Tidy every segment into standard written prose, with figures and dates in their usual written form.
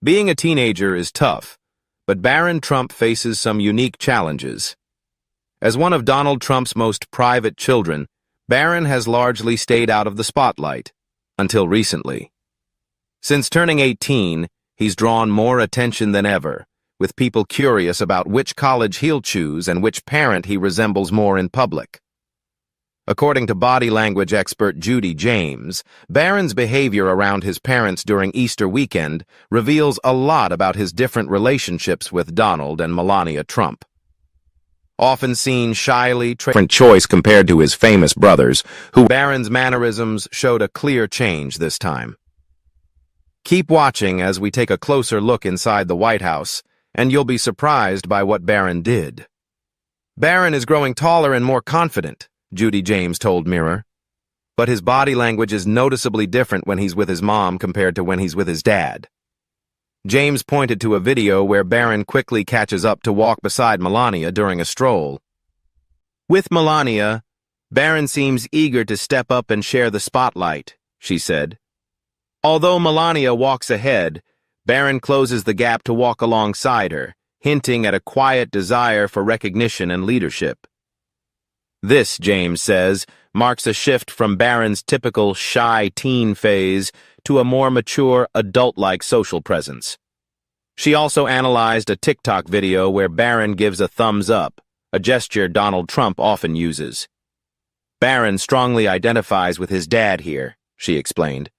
Being a teenager is tough, but Barron Trump faces some unique challenges. As one of Donald Trump's most private children, Barron has largely stayed out of the spotlight, until recently. Since turning 18, he's drawn more attention than ever, with people curious about which college he'll choose and which parent he resembles more in public. According to body language expert Judy James, Barron's behavior around his parents during Easter weekend reveals a lot about his different relationships with Donald and Melania Trump. Often seen shyly, different choice compared to his famous brothers, who Barron's mannerisms showed a clear change this time. Keep watching as we take a closer look inside the White House, and you'll be surprised by what Barron did. Barron is growing taller and more confident, Judy James told Mirror. But his body language is noticeably different when he's with his mom compared to when he's with his dad. James pointed to a video where Barron quickly catches up to walk beside Melania during a stroll. With Melania, Barron seems eager to step up and share the spotlight, she said. Although Melania walks ahead, Barron closes the gap to walk alongside her, hinting at a quiet desire for recognition and leadership. This, James says, marks a shift from Barron's typical shy teen phase to a more mature, adult-like social presence. She also analyzed a TikTok video where Barron gives a thumbs up, a gesture Donald Trump often uses. Barron strongly identifies with his dad here, she explained,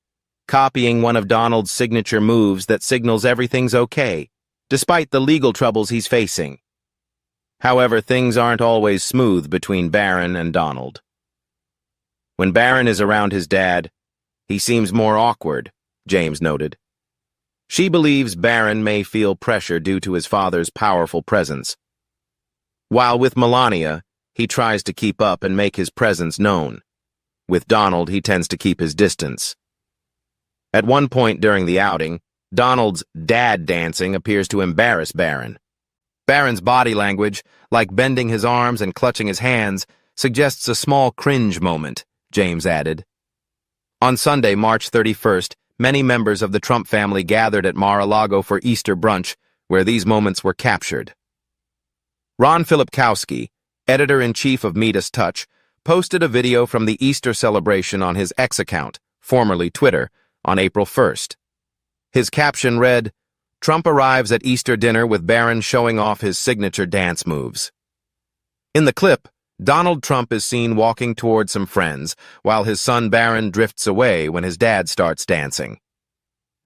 copying one of Donald's signature moves that signals everything's okay, despite the legal troubles he's facing. However, things aren't always smooth between Barron and Donald. When Barron is around his dad, he seems more awkward, James noted. She believes Barron may feel pressure due to his father's powerful presence. While with Melania, he tries to keep up and make his presence known. With Donald, he tends to keep his distance. At one point during the outing, Donald's dad dancing appears to embarrass Barron. Barron's body language, like bending his arms and clutching his hands, suggests a small cringe moment, James added. On Sunday, March 31st, many members of the Trump family gathered at Mar-a-Lago for Easter brunch, where these moments were captured. Ron Filipkowski, editor-in-chief of Midas Touch, posted a video from the Easter celebration on his X account, formerly Twitter, on April 1st. His caption read, "Trump arrives at Easter dinner with Barron showing off his signature dance moves." In the clip, Donald Trump is seen walking toward some friends, while his son Barron drifts away when his dad starts dancing.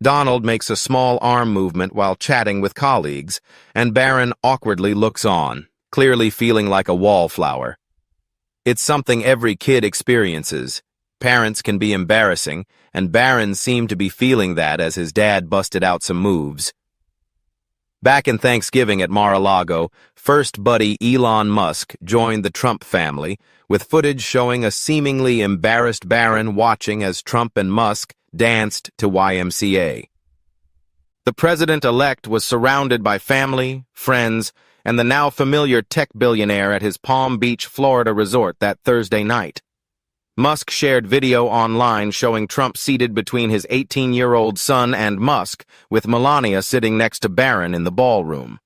Donald makes a small arm movement while chatting with colleagues, and Barron awkwardly looks on, clearly feeling like a wallflower. It's something every kid experiences. Parents can be embarrassing, and Barron seemed to be feeling that as his dad busted out some moves. Back in Thanksgiving at Mar-a-Lago, first buddy Elon Musk joined the Trump family, with footage showing a seemingly embarrassed Barron watching as Trump and Musk danced to YMCA. The president-elect was surrounded by family, friends, and the now familiar tech billionaire at his Palm Beach, Florida resort that Thursday night. Musk shared video online showing Trump seated between his 18-year-old son and Musk, with Melania sitting next to Barron in the ballroom.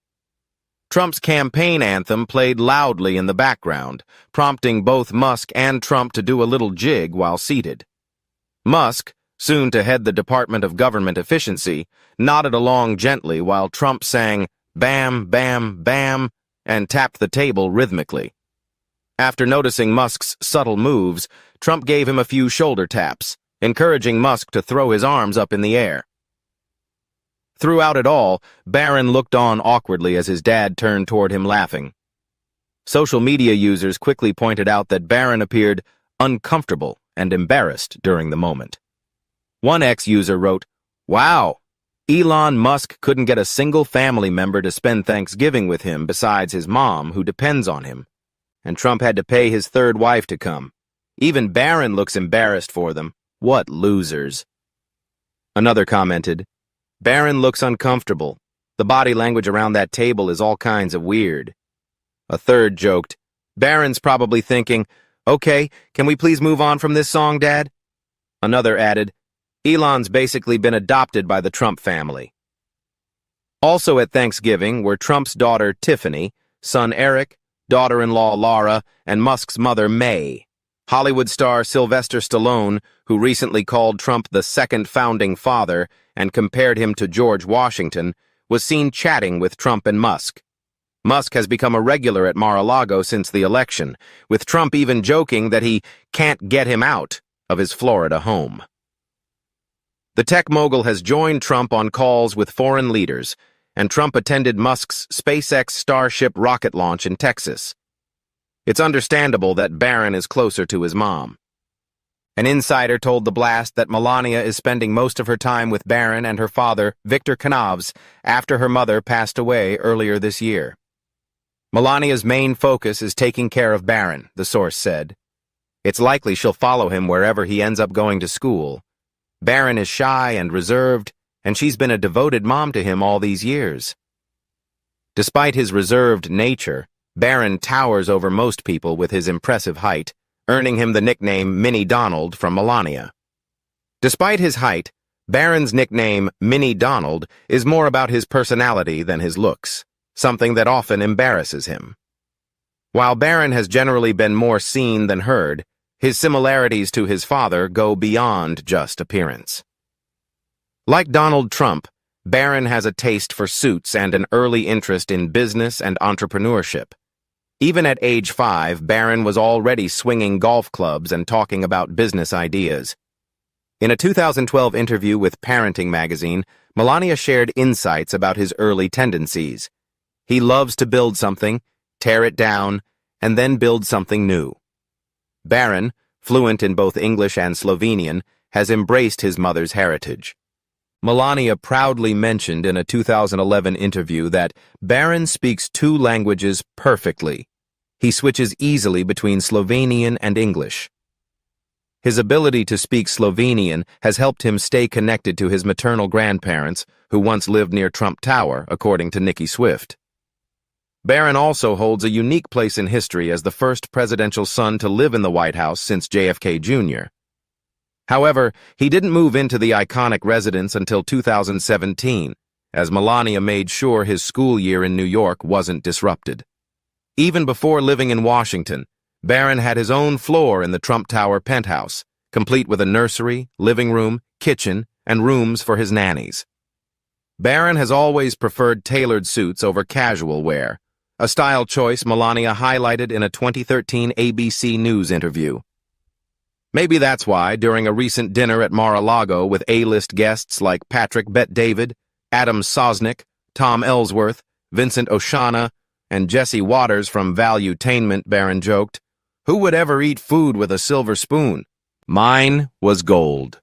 Trump's campaign anthem played loudly in the background, prompting both Musk and Trump to do a little jig while seated. Musk, soon to head the Department of Government Efficiency, nodded along gently while Trump sang "Bam, Bam, Bam" and tapped the table rhythmically. After noticing Musk's subtle moves, Trump gave him a few shoulder taps, encouraging Musk to throw his arms up in the air. Throughout it all, Barron looked on awkwardly as his dad turned toward him laughing. Social media users quickly pointed out that Barron appeared uncomfortable and embarrassed during the moment. One ex-user wrote, "Wow, Elon Musk couldn't get a single family member to spend Thanksgiving with him besides his mom, who depends on him. And Trump had to pay his third wife to come. Even Barron looks embarrassed for them. What losers." Another commented, "Barron looks uncomfortable. The body language around that table is all kinds of weird." A third joked, "Barron's probably thinking, okay, can we please move on from this song, Dad?" Another added, "Elon's basically been adopted by the Trump family." Also at Thanksgiving were Trump's daughter Tiffany, son Eric, daughter-in-law Laura, and Musk's mother May. Hollywood star Sylvester Stallone, who recently called Trump the second founding father and compared him to George Washington, was seen chatting with Trump and Musk. Musk has become a regular at Mar-a-Lago since the election, with Trump even joking that he can't get him out of his Florida home. The tech mogul has joined Trump on calls with foreign leaders, and Trump attended Musk's SpaceX Starship rocket launch in Texas. It's understandable that Barron is closer to his mom. An insider told The Blast that Melania is spending most of her time with Barron and her father, Victor Knaves, after her mother passed away earlier this year. Melania's main focus is taking care of Barron, the source said. It's likely she'll follow him wherever he ends up going to school. Barron is shy and reserved, and she's been a devoted mom to him all these years. Despite his reserved nature, Barron towers over most people with his impressive height, earning him the nickname Mini Donald from Melania. Despite his height, Barron's nickname Mini Donald is more about his personality than his looks, something that often embarrasses him. While Barron has generally been more seen than heard, his similarities to his father go beyond just appearance. Like Donald Trump, Barron has a taste for suits and an early interest in business and entrepreneurship. Even at age 5, Barron was already swinging golf clubs and talking about business ideas. In a 2012 interview with Parenting magazine, Melania shared insights about his early tendencies. He loves to build something, tear it down, and then build something new. Barron, fluent in both English and Slovenian, has embraced his mother's heritage. Melania proudly mentioned in a 2011 interview that Barron speaks 2 languages perfectly. He switches easily between Slovenian and English. His ability to speak Slovenian has helped him stay connected to his maternal grandparents, who once lived near Trump Tower, according to Nikki Swift. Barron also holds a unique place in history as the first presidential son to live in the White House since JFK Jr. However, he didn't move into the iconic residence until 2017, as Melania made sure his school year in New York wasn't disrupted. Even before living in Washington, Barron had his own floor in the Trump Tower penthouse, complete with a nursery, living room, kitchen, and rooms for his nannies. Barron has always preferred tailored suits over casual wear, a style choice Melania highlighted in a 2013 ABC News interview. Maybe that's why, during a recent dinner at Mar-a-Lago with A-list guests like Patrick Bet-David, Adam Sosnick, Tom Ellsworth, Vincent Oshana, and Jesse Waters from Valuetainment, Barron joked, "Who would ever eat food with a silver spoon? Mine was gold."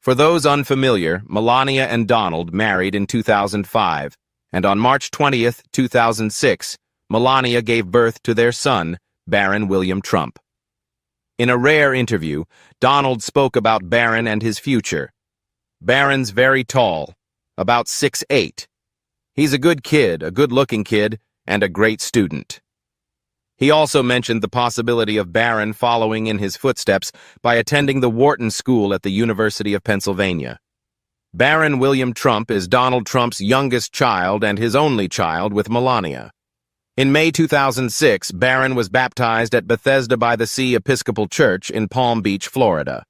For those unfamiliar, Melania and Donald married in 2005, and on March 20th, 2006, Melania gave birth to their son, Barron William Trump. In a rare interview, Donald spoke about Barron and his future. Barron's very tall, about 6'8". He's a good kid, a good-looking kid, and a great student. He also mentioned the possibility of Barron following in his footsteps by attending the Wharton School at the University of Pennsylvania. Barron William Trump is Donald Trump's youngest child and his only child with Melania. In May 2006, Barron was baptized at Bethesda by the Sea Episcopal Church in Palm Beach, Florida.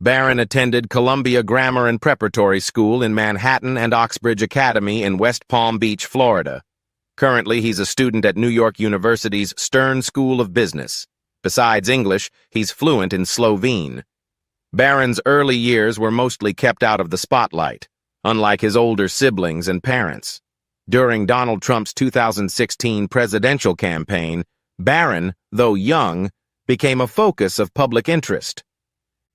Barron attended Columbia Grammar and Preparatory School in Manhattan and Oxbridge Academy in West Palm Beach, Florida. Currently, he's a student at New York University's Stern School of Business. Besides English, he's fluent in Slovene. Barron's early years were mostly kept out of the spotlight, unlike his older siblings and parents. During Donald Trump's 2016 presidential campaign, Barron, though young, became a focus of public interest.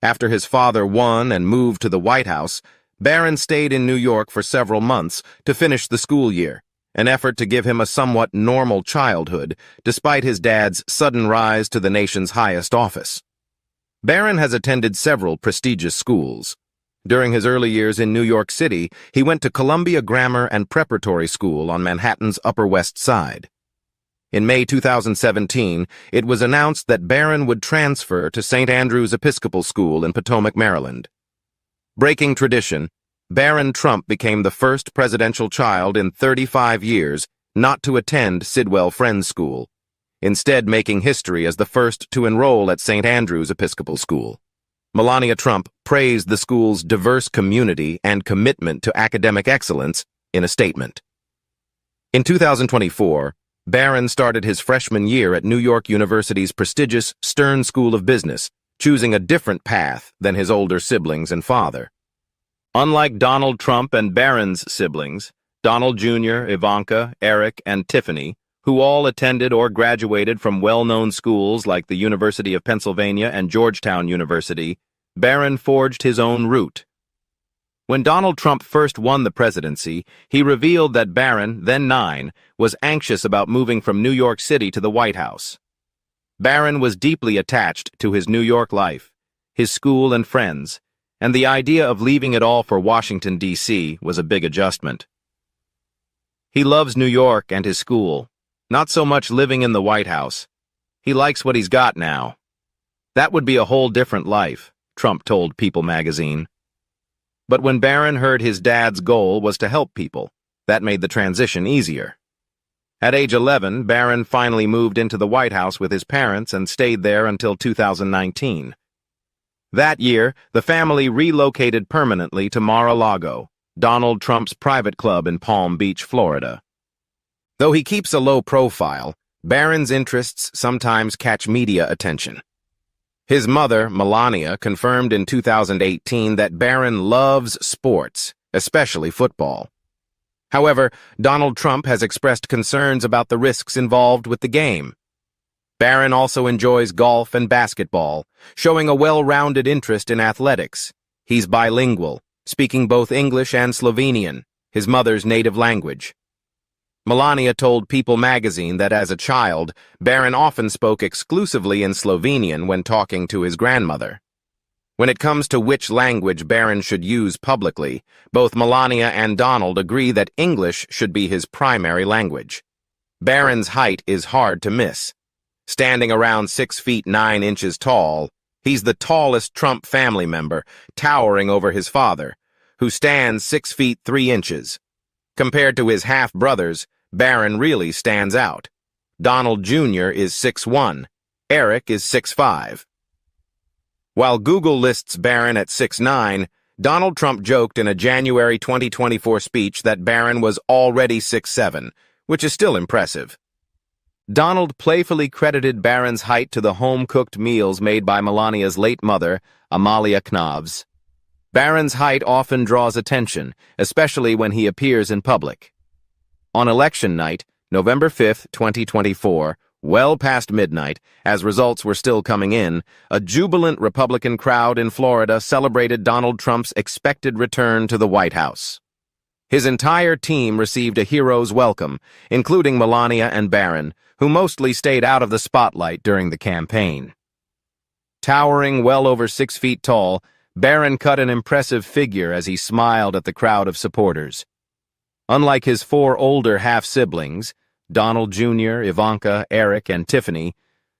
After his father won and moved to the White House, Barron stayed in New York for several months to finish the school year, an effort to give him a somewhat normal childhood, despite his dad's sudden rise to the nation's highest office. Barron has attended several prestigious schools. During his early years in New York City, he went to Columbia Grammar and Preparatory School on Manhattan's Upper West Side. In May 2017, it was announced that Barron would transfer to St. Andrew's Episcopal School in Potomac, Maryland. Breaking tradition, Barron Trump became the first presidential child in 35 years not to attend Sidwell Friends School, instead making history as the first to enroll at St. Andrew's Episcopal School. Melania Trump praised the school's diverse community and commitment to academic excellence in a statement. In 2024, Barron started his freshman year at New York University's prestigious Stern School of Business, choosing a different path than his older siblings and father. Unlike Donald Trump and Barron's siblings, Donald Jr., Ivanka, Eric, and Tiffany, who all attended or graduated from well-known schools like the University of Pennsylvania and Georgetown University, Barron forged his own route. When Donald Trump first won the presidency, he revealed that Barron, then 9, was anxious about moving from New York City to the White House. Barron was deeply attached to his New York life, his school and friends, and the idea of leaving it all for Washington, D.C. was a big adjustment. He loves New York and his school, not so much living in the White House. He likes what he's got now. That would be a whole different life, Trump told People magazine. But when Barron heard his dad's goal was to help people, that made the transition easier. At age 11, Barron finally moved into the White House with his parents and stayed there until 2019. That year, the family relocated permanently to Mar-a-Lago, Donald Trump's private club in Palm Beach, Florida. Though he keeps a low profile, Barron's interests sometimes catch media attention. His mother, Melania, confirmed in 2018 that Barron loves sports, especially football. However, Donald Trump has expressed concerns about the risks involved with the game. Barron also enjoys golf and basketball, showing a well-rounded interest in athletics. He's bilingual, speaking both English and Slovenian, his mother's native language. Melania told People magazine that as a child, Barron often spoke exclusively in Slovenian when talking to his grandmother. When it comes to which language Barron should use publicly, both Melania and Donald agree that English should be his primary language. Barron's height is hard to miss. Standing around 6 feet 9 inches tall, he's the tallest Trump family member, towering over his father, who stands 6 feet 3 inches. Compared to his half-brothers, Barron really stands out. Donald Jr. is 6'1", Eric is 6'5". While Google lists Barron at 6'9", Donald Trump joked in a January 2024 speech that Barron was already 6'7", which is still impressive. Donald playfully credited Barron's height to the home-cooked meals made by Melania's late mother, Amalia Knobs. Barron's height often draws attention, especially when he appears in public. On election night, November 5, 2024, well past midnight, as results were still coming in, a jubilant Republican crowd in Florida celebrated Donald Trump's expected return to the White House. His entire team received a hero's welcome, including Melania and Barron, who mostly stayed out of the spotlight during the campaign. Towering well over 6 feet tall, Barron cut an impressive figure as he smiled at the crowd of supporters. Unlike his 4 older half-siblings, Donald Jr., Ivanka, Eric, and Tiffany,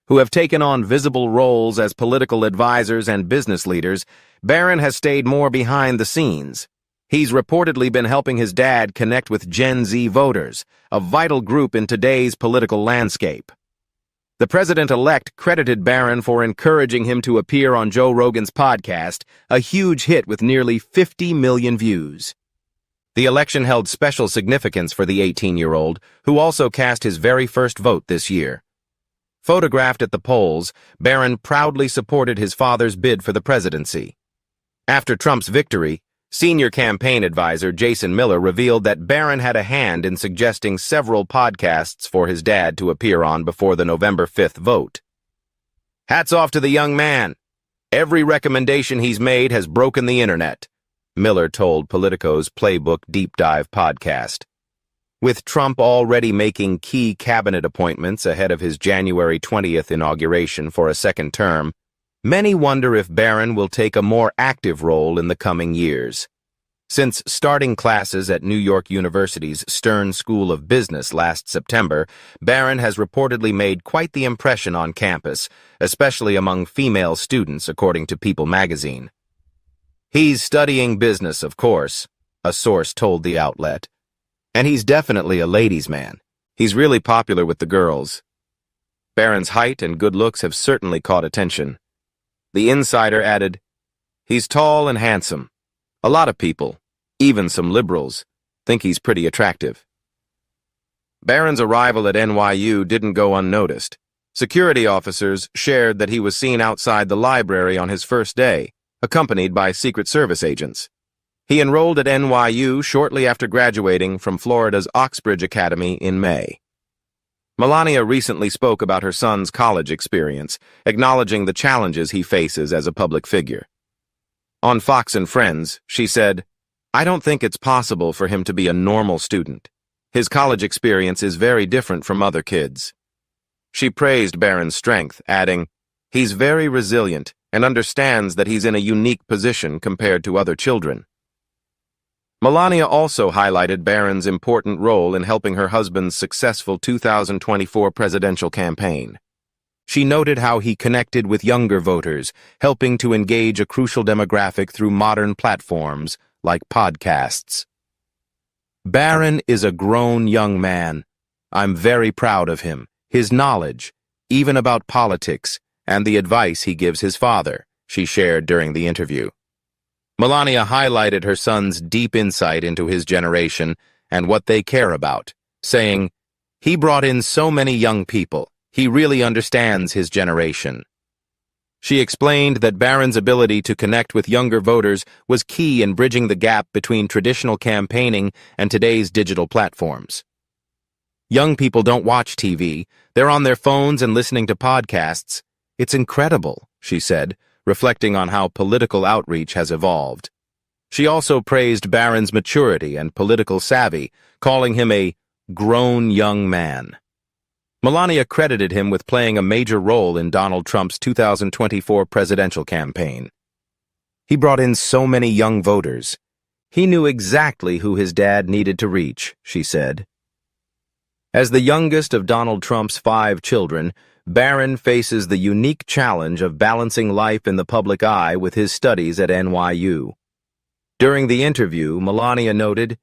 who have taken on visible roles as political advisors and business leaders, Barron has stayed more behind the scenes. He's reportedly been helping his dad connect with Gen Z voters, a vital group in today's political landscape. The president-elect credited Barron for encouraging him to appear on Joe Rogan's podcast, a huge hit with nearly 50 million views. The election held special significance for the 18-year-old, who also cast his very first vote this year. Photographed at the polls, Barron proudly supported his father's bid for the presidency. After Trump's victory, senior campaign advisor Jason Miller revealed that Barron had a hand in suggesting several podcasts for his dad to appear on before the November 5th vote. "Hats off to the young man. Every recommendation he's made has broken the internet," Miller told Politico's Playbook Deep Dive podcast. With Trump already making key cabinet appointments ahead of his January 20th inauguration for a second term, many wonder if Barron will take a more active role in the coming years. Since starting classes at New York University's Stern School of Business last September, Barron has reportedly made quite the impression on campus, especially among female students, according to People magazine. He's studying business, of course, a source told the outlet. And he's definitely a ladies' man. He's really popular with the girls. Barron's height and good looks have certainly caught attention. The insider added, "He's tall and handsome. A lot of people, even some liberals, think he's pretty attractive." Barron's arrival at NYU didn't go unnoticed. Security officers shared that he was seen outside the library on his first day, accompanied by Secret Service agents. He enrolled at NYU shortly after graduating from Florida's Oxbridge Academy in May. Melania recently spoke about her son's college experience, acknowledging the challenges he faces as a public figure. On Fox and Friends, she said, "I don't think it's possible for him to be a normal student. His college experience is very different from other kids." She praised Barron's strength, adding, "He's very resilient and understands that he's in a unique position compared to other children." Melania also highlighted Barron's important role in helping her husband's successful 2024 presidential campaign. She noted how he connected with younger voters, helping to engage a crucial demographic through modern platforms like podcasts. "Barron is a grown young man. I'm very proud of him, his knowledge, even about politics, and the advice he gives his father," she shared during the interview. Melania highlighted her son's deep insight into his generation and what they care about, saying, "He brought in so many young people. He really understands his generation." She explained that Barron's ability to connect with younger voters was key in bridging the gap between traditional campaigning and today's digital platforms. "Young people don't watch TV. They're on their phones and listening to podcasts. It's incredible," she said, reflecting on how political outreach has evolved. She also praised Barron's maturity and political savvy, calling him a grown young man. Melania credited him with playing a major role in Donald Trump's 2024 presidential campaign. "He brought in so many young voters. He knew exactly who his dad needed to reach," she said. As the youngest of Donald Trump's 5 children, Barron faces the unique challenge of balancing life in the public eye with his studies at NYU. During the interview, Melania noted,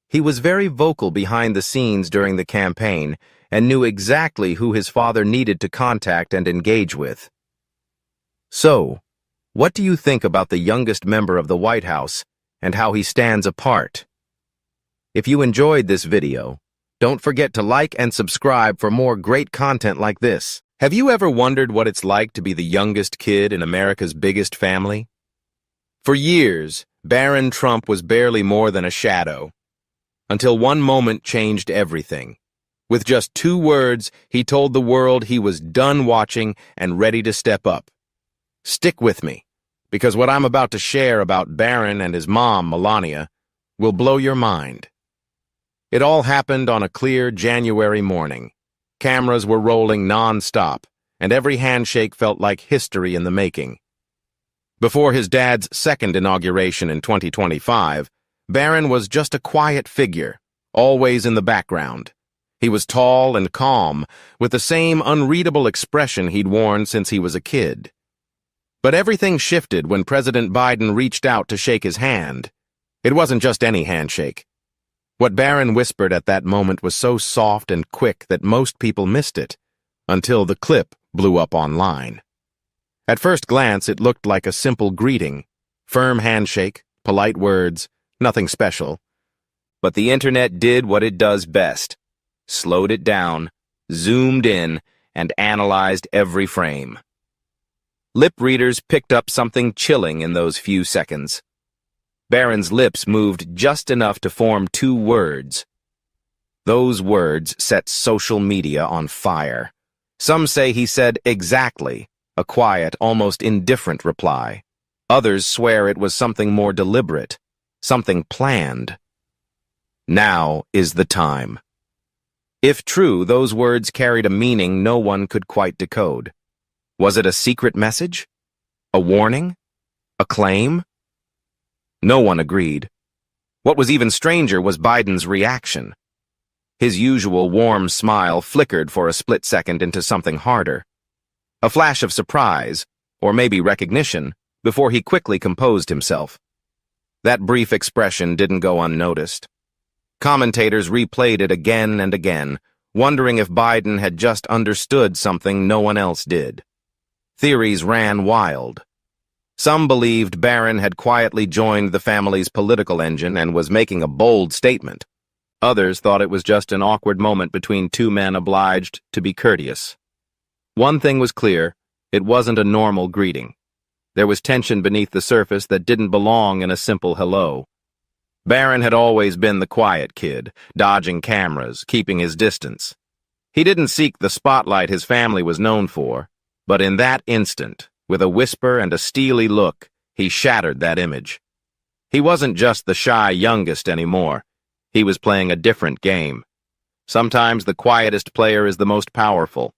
"He was very vocal behind the scenes during the campaign and knew exactly who his father needed to contact and engage with." So, what do you think about the youngest member of the White House and how he stands apart? If you enjoyed this video, don't forget to like and subscribe for more great content like this. Have you ever wondered what it's like to be the youngest kid in America's biggest family? For years, Barron Trump was barely more than a shadow, until one moment changed everything. With just 2 words, he told the world he was done watching and ready to step up. Stick with me, because what I'm about to share about Barron and his mom, Melania, will blow your mind. It all happened on a clear January morning. Cameras were rolling non-stop, and every handshake felt like history in the making. Before his dad's second inauguration in 2025, Barron was just a quiet figure, always in the background. He was tall and calm, with the same unreadable expression he'd worn since he was a kid. But everything shifted when President Biden reached out to shake his hand. It wasn't just any handshake. What Barron whispered at that moment was so soft and quick that most people missed it, until the clip blew up online. At first glance, it looked like a simple greeting, firm handshake, polite words, nothing special. But the internet did what it does best, slowed it down, zoomed in, and analyzed every frame. Lip readers picked up something chilling in those few seconds. Barron's lips moved just enough to form 2 words. Those words set social media on fire. Some say he said exactly, a quiet, almost indifferent reply. Others swear it was something more deliberate, something planned. Now is the time. If true, those words carried a meaning no one could quite decode. Was it a secret message? A warning? A claim? No one agreed. What was even stranger was Biden's reaction. His usual warm smile flickered for a split second into something harder. A flash of surprise, or maybe recognition, before he quickly composed himself. That brief expression didn't go unnoticed. Commentators replayed it again and again, wondering if Biden had just understood something no one else did. Theories ran wild. Some believed Barron had quietly joined the family's political engine and was making a bold statement. Others thought it was just an awkward moment between two men obliged to be courteous. One thing was clear: it wasn't a normal greeting. There was tension beneath the surface that didn't belong in a simple hello. Barron had always been the quiet kid, dodging cameras, keeping his distance. He didn't seek the spotlight his family was known for, but in that instant, with a whisper and a steely look, he shattered that image. He wasn't just the shy youngest anymore. He was playing a different game. Sometimes the quietest player is the most powerful.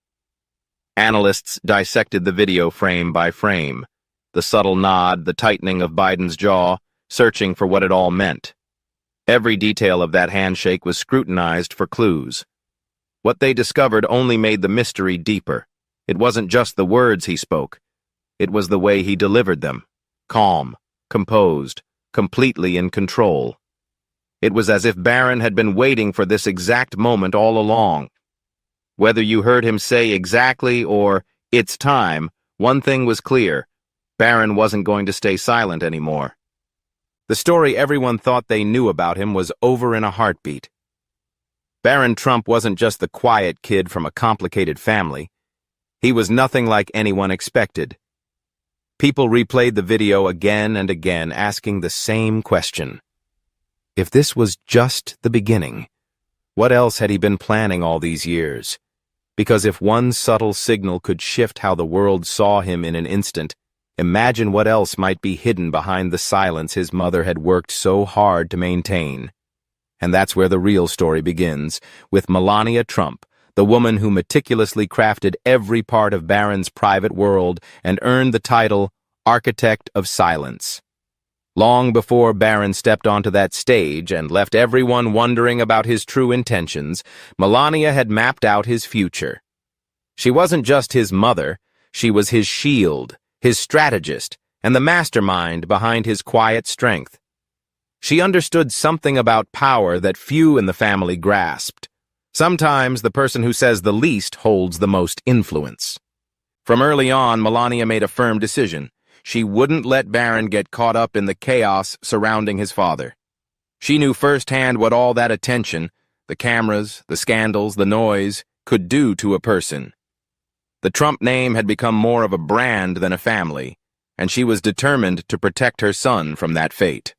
Analysts dissected the video frame by frame, the subtle nod, the tightening of Biden's jaw, searching for what it all meant. Every detail of that handshake was scrutinized for clues. What they discovered only made the mystery deeper. It wasn't just the words he spoke. It was the way he delivered them. Calm, composed, completely in control. It was as if Barron had been waiting for this exact moment all along. Whether you heard him say exactly or "it's time," one thing was clear: Barron wasn't going to stay silent anymore. The story everyone thought they knew about him was over in a heartbeat. Barron Trump wasn't just the quiet kid from a complicated family. He was nothing like anyone expected. People replayed the video again and again, asking the same question. If this was just the beginning, what else had he been planning all these years? Because if one subtle signal could shift how the world saw him in an instant, imagine what else might be hidden behind the silence his mother had worked so hard to maintain. And that's where the real story begins, with Melania Trump, the woman who meticulously crafted every part of Barron's private world and earned the title Architect of Silence. Long before Barron stepped onto that stage and left everyone wondering about his true intentions, Melania had mapped out his future. She wasn't just his mother, she was his shield, his strategist, and the mastermind behind his quiet strength. She understood something about power that few in the family grasped. Sometimes the person who says the least holds the most influence. From early on, Melania made a firm decision. She wouldn't let Barron get caught up in the chaos surrounding his father. She knew firsthand what all that attention, the cameras, the scandals, the noise, could do to a person. The Trump name had become more of a brand than a family, and she was determined to protect her son from that fate.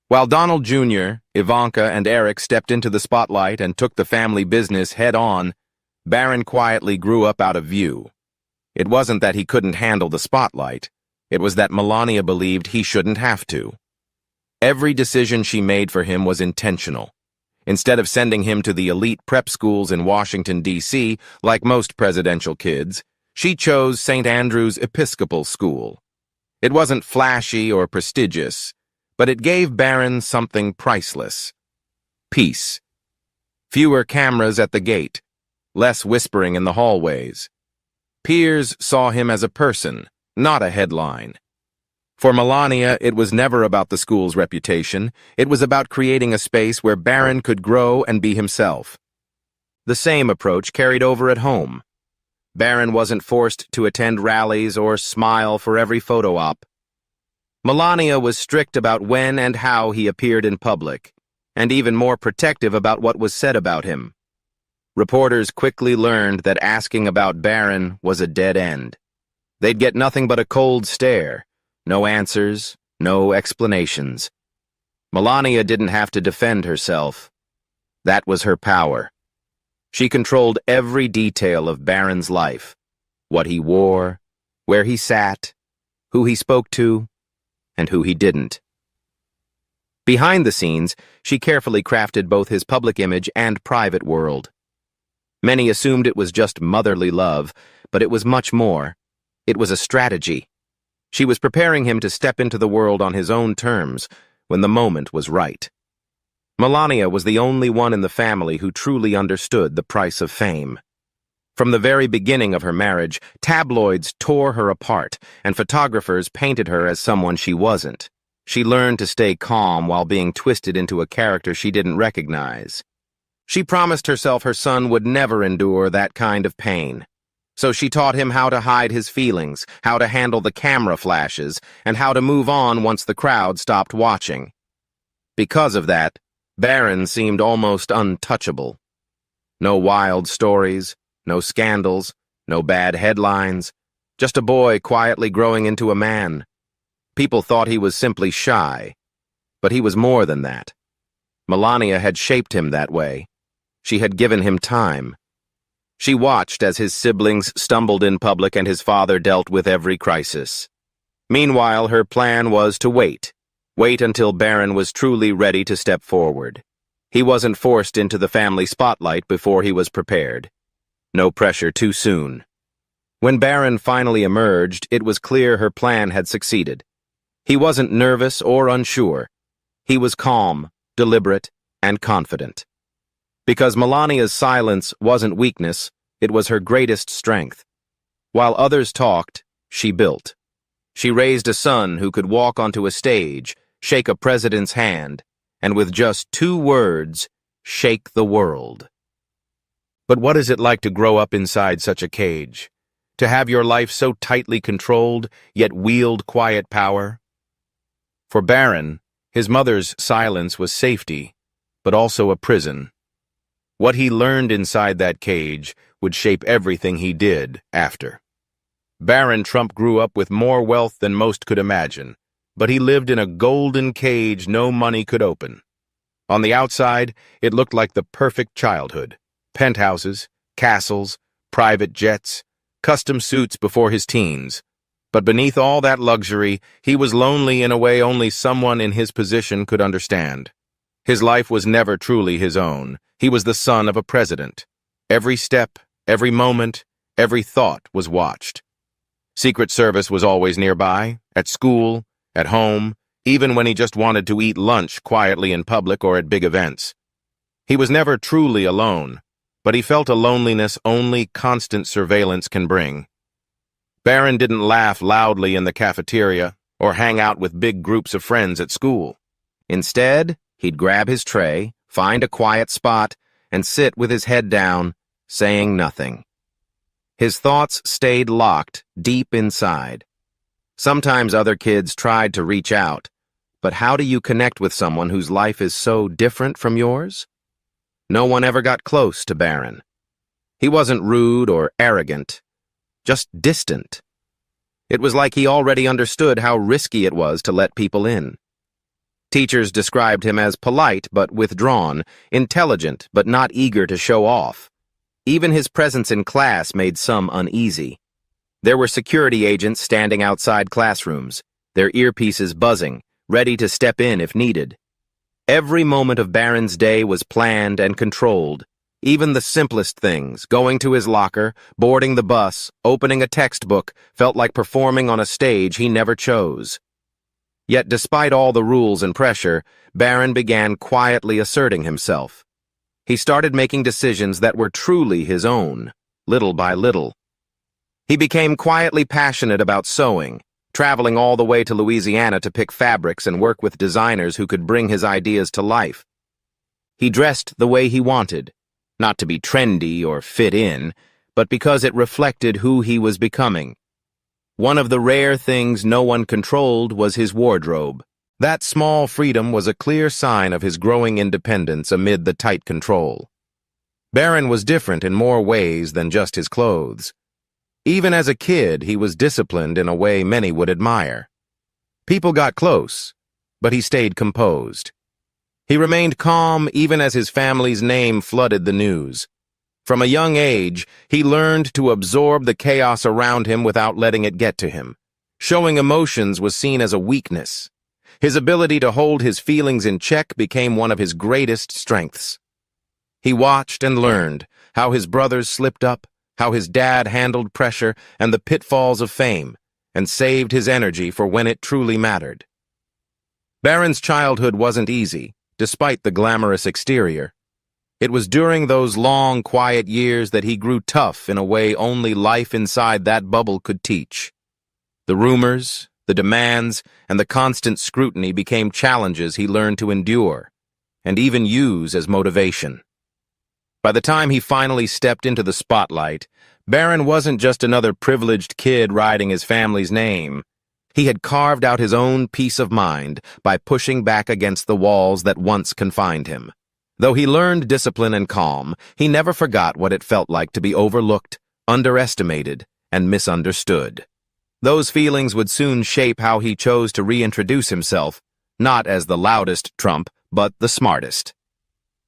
While Donald Jr., Ivanka, and Eric stepped into the spotlight and took the family business head-on, Barron quietly grew up out of view. It wasn't that he couldn't handle the spotlight. It was that Melania believed he shouldn't have to. Every decision she made for him was intentional. Instead of sending him to the elite prep schools in Washington, D.C., like most presidential kids, she chose St. Andrew's Episcopal School. It wasn't flashy or prestigious, but it gave Barron something priceless: peace. Fewer cameras at the gate, less whispering in the hallways. Peers saw him as a person, not a headline. For Melania, it was never about the school's reputation. It was about creating a space where Barron could grow and be himself. The same approach carried over at home. Barron wasn't forced to attend rallies or smile for every photo op. Melania was strict about when and how he appeared in public, and even more protective about what was said about him. Reporters quickly learned that asking about Barron was a dead end. They'd get nothing but a cold stare, no answers, no explanations. Melania didn't have to defend herself. That was her power. She controlled every detail of Barron's life: what he wore, where he sat, who he spoke to, and who he didn't. Behind the scenes, she carefully crafted both his public image and private world. Many assumed it was just motherly love, but it was much more. It was a strategy. She was preparing him to step into the world on his own terms when the moment was right. Melania was the only one in the family who truly understood the price of fame. From the very beginning of her marriage, tabloids tore her apart, and photographers painted her as someone she wasn't. She learned to stay calm while being twisted into a character she didn't recognize. She promised herself her son would never endure that kind of pain. So she taught him how to hide his feelings, how to handle the camera flashes, and how to move on once the crowd stopped watching. Because of that, Barron seemed almost untouchable. No wild stories, no scandals, no bad headlines, just a boy quietly growing into a man. People thought he was simply shy, but he was more than that. Melania had shaped him that way. She had given him time. She watched as his siblings stumbled in public and his father dealt with every crisis. Meanwhile, her plan was to wait until Barron was truly ready to step forward. He wasn't forced into the family spotlight before he was prepared. No pressure too soon. When Barron finally emerged, it was clear her plan had succeeded. He wasn't nervous or unsure. He was calm, deliberate, and confident. Because Melania's silence wasn't weakness, it was her greatest strength. While others talked, she built. She raised a son who could walk onto a stage, shake a president's hand, and with just 2 words, shake the world. But what is it like to grow up inside such a cage? To have your life so tightly controlled, yet wield quiet power? For Barron, his mother's silence was safety, but also a prison. What he learned inside that cage would shape everything he did after. Barron Trump grew up with more wealth than most could imagine, but he lived in a golden cage no money could open. On the outside, it looked like the perfect childhood. Penthouses, castles, private jets, custom suits before his teens. But beneath all that luxury, he was lonely in a way only someone in his position could understand. His life was never truly his own. He was the son of a president. Every step, every moment, every thought was watched. Secret Service was always nearby, at school, at home, even when he just wanted to eat lunch quietly in public or at big events. He was never truly alone, but he felt a loneliness only constant surveillance can bring. Barron didn't laugh loudly in the cafeteria or hang out with big groups of friends at school. Instead, he'd grab his tray, find a quiet spot, and sit with his head down, saying nothing. His thoughts stayed locked deep inside. Sometimes other kids tried to reach out, but how do you connect with someone whose life is so different from yours? No one ever got close to Barron. He wasn't rude or arrogant, just distant. It was like he already understood how risky it was to let people in. Teachers described him as polite but withdrawn, intelligent but not eager to show off. Even his presence in class made some uneasy. There were security agents standing outside classrooms, their earpieces buzzing, ready to step in if needed. Every moment of Barron's day was planned and controlled. Even the simplest things, going to his locker, boarding the bus, opening a textbook, felt like performing on a stage he never chose. Yet despite all the rules and pressure, Barron began quietly asserting himself. He started making decisions that were truly his own, little by little. He became quietly passionate about sewing, traveling all the way to Louisiana to pick fabrics and work with designers who could bring his ideas to life. He dressed the way he wanted, not to be trendy or fit in, but because it reflected who he was becoming. One of the rare things no one controlled was his wardrobe. That small freedom was a clear sign of his growing independence amid the tight control. Barron was different in more ways than just his clothes. Even as a kid, he was disciplined in a way many would admire. People got close, but he stayed composed. He remained calm even as his family's name flooded the news. From a young age, he learned to absorb the chaos around him without letting it get to him. Showing emotions was seen as a weakness. His ability to hold his feelings in check became one of his greatest strengths. He watched and learned how his brothers slipped up, how his dad handled pressure and the pitfalls of fame, and saved his energy for when it truly mattered. Barron's childhood wasn't easy, despite the glamorous exterior. It was during those long, quiet years that he grew tough in a way only life inside that bubble could teach. The rumors, The demands and the constant scrutiny became challenges he learned to endure, and even use as motivation. By the time he finally stepped into the spotlight, Barron wasn't just another privileged kid riding his family's name. He had carved out his own peace of mind by pushing back against the walls that once confined him. Though he learned discipline and calm, he never forgot what it felt like to be overlooked, underestimated, and misunderstood. Those feelings would soon shape how he chose to reintroduce himself, not as the loudest Trump, but the smartest.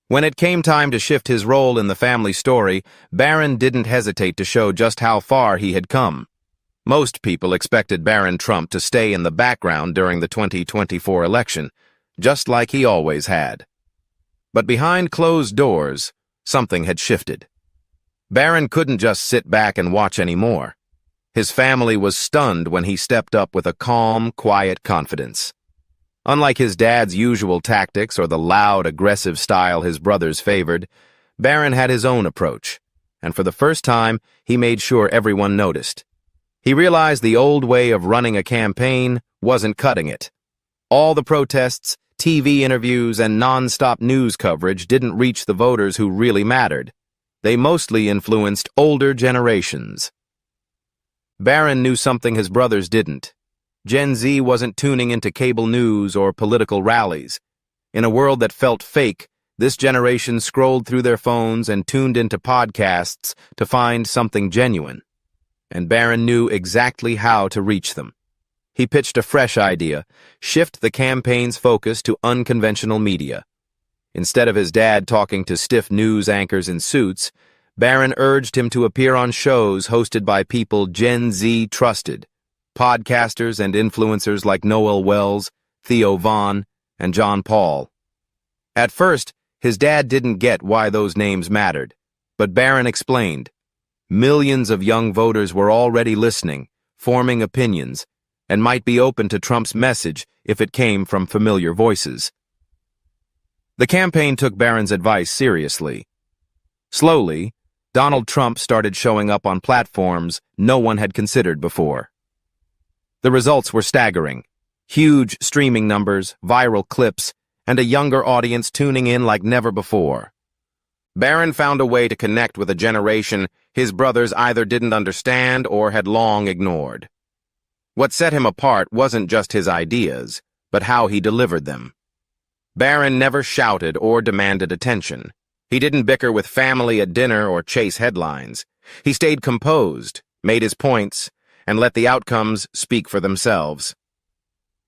When it came time to shift his role in the family story, Barron didn't hesitate to show just how far he had come. Most people expected Barron Trump to stay in the background during the 2024 election, just like he always had. But behind closed doors, something had shifted. Barron couldn't just sit back and watch anymore. His family was stunned when he stepped up with a calm, quiet confidence. Unlike his dad's usual tactics or the loud, aggressive style his brothers favored, Barron had his own approach, and for the first time, he made sure everyone noticed. He realized the old way of running a campaign wasn't cutting it. All the protests, TV interviews, and non-stop news coverage didn't reach the voters who really mattered. They mostly influenced older generations. Barron knew something his brothers didn't. Gen Z wasn't tuning into cable news or political rallies. In a world that felt fake, this generation scrolled through their phones and tuned into podcasts to find something genuine. And Barron knew exactly how to reach them. He pitched a fresh idea: shift the campaign's focus to unconventional media. Instead of his dad talking to stiff news anchors in suits, Barron urged him to appear on shows hosted by people Gen Z trusted. Podcasters and influencers like Noel Wells, Theo Vaughn, and John Paul. At first, his dad didn't get why those names mattered, but Barron explained. Millions of young voters were already listening, forming opinions, and might be open to Trump's message if it came from familiar voices. The campaign took Barron's advice seriously. Slowly, Donald Trump started showing up on platforms no one had considered before. The results were staggering. Huge streaming numbers, viral clips, and a younger audience tuning in like never before. Barron found a way to connect with a generation his brothers either didn't understand or had long ignored. What set him apart wasn't just his ideas, but how he delivered them. Barron never shouted or demanded attention. He didn't bicker with family at dinner or chase headlines. He stayed composed, made his points, and let the outcomes speak for themselves.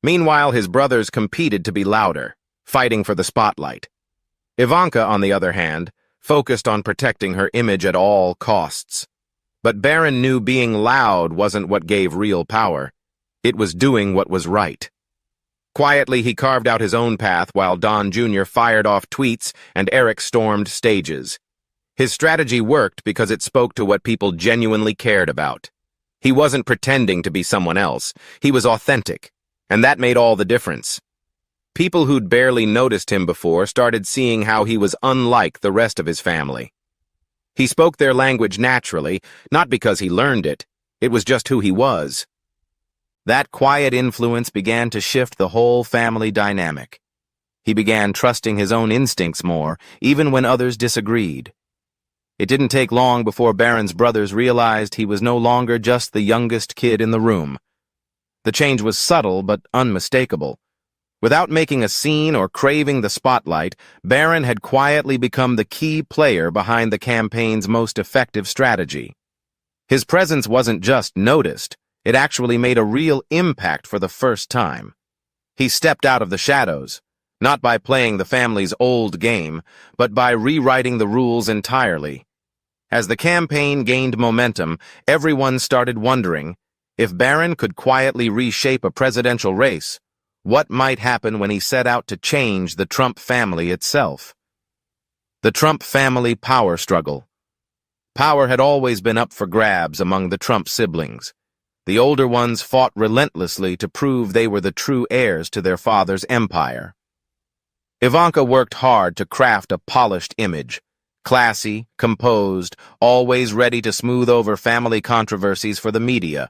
Meanwhile, his brothers competed to be louder, fighting for the spotlight. Ivanka, on the other hand, focused on protecting her image at all costs. But Barron knew being loud wasn't what gave real power. It was doing what was right. Quietly, he carved out his own path while Don Jr. fired off tweets and Eric stormed stages. His strategy worked because it spoke to what people genuinely cared about. He wasn't pretending to be someone else. He was authentic, and that made all the difference. People who'd barely noticed him before started seeing how he was unlike the rest of his family. He spoke their language naturally, not because he learned it. It was just who he was. That quiet influence began to shift the whole family dynamic. He began trusting his own instincts more, even when others disagreed. It didn't take long before Barron's brothers realized he was no longer just the youngest kid in the room. The change was subtle but unmistakable. Without making a scene or craving the spotlight, Barron had quietly become the key player behind the campaign's most effective strategy. His presence wasn't just noticed, it actually made a real impact for the first time. He stepped out of the shadows, not by playing the family's old game, but by rewriting the rules entirely. As the campaign gained momentum, everyone started wondering, if Barron could quietly reshape a presidential race, what might happen when he set out to change the Trump family itself? The Trump family power struggle. Power had always been up for grabs among the Trump siblings. The older ones fought relentlessly to prove they were the true heirs to their father's empire. Ivanka worked hard to craft a polished image, classy, composed, always ready to smooth over family controversies for the media.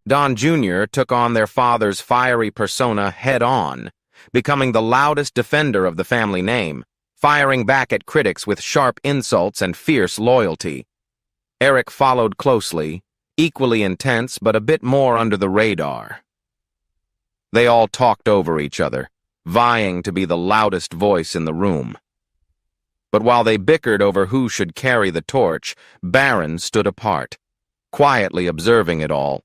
Don Jr. took on their father's fiery persona head-on, becoming the loudest defender of the family name, firing back at critics with sharp insults and fierce loyalty. Eric followed closely, equally intense but a bit more under the radar. They all talked over each other, vying to be the loudest voice in the room. But while they bickered over who should carry the torch, Barron stood apart, quietly observing it all.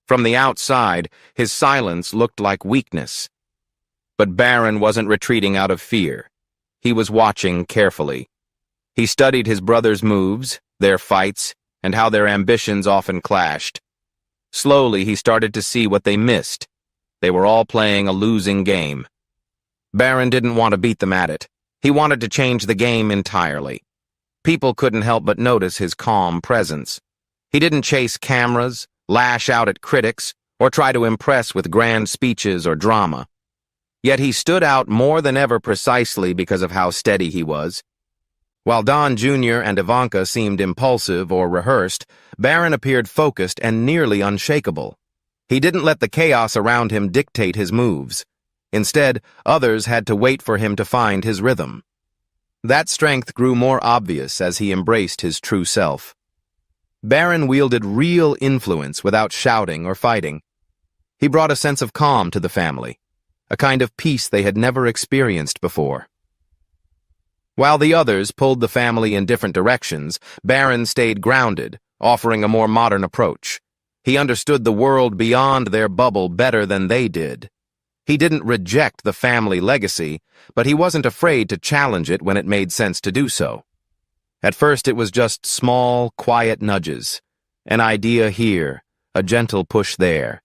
From the outside, his silence looked like weakness. But Barron wasn't retreating out of fear. He was watching carefully. He studied his brothers' moves, their fights, and how their ambitions often clashed. Slowly, he started to see what they missed. They were all playing a losing game. Barron didn't want to beat them at it. He wanted to change the game entirely. People couldn't help but notice his calm presence. He didn't chase cameras, lash out at critics, or try to impress with grand speeches or drama. Yet he stood out more than ever precisely because of how steady he was. While Don Jr. and Ivanka seemed impulsive or rehearsed, Barron appeared focused and nearly unshakable. He didn't let the chaos around him dictate his moves. Instead, others had to wait for him to find his rhythm. That strength grew more obvious as he embraced his true self. Barron wielded real influence without shouting or fighting. He brought a sense of calm to the family, a kind of peace they had never experienced before. While the others pulled the family in different directions, Barron stayed grounded, offering a more modern approach. He understood the world beyond their bubble better than they did. He didn't reject the family legacy, but he wasn't afraid to challenge it when it made sense to do so. At first it was just small, quiet nudges, an idea here, a gentle push there.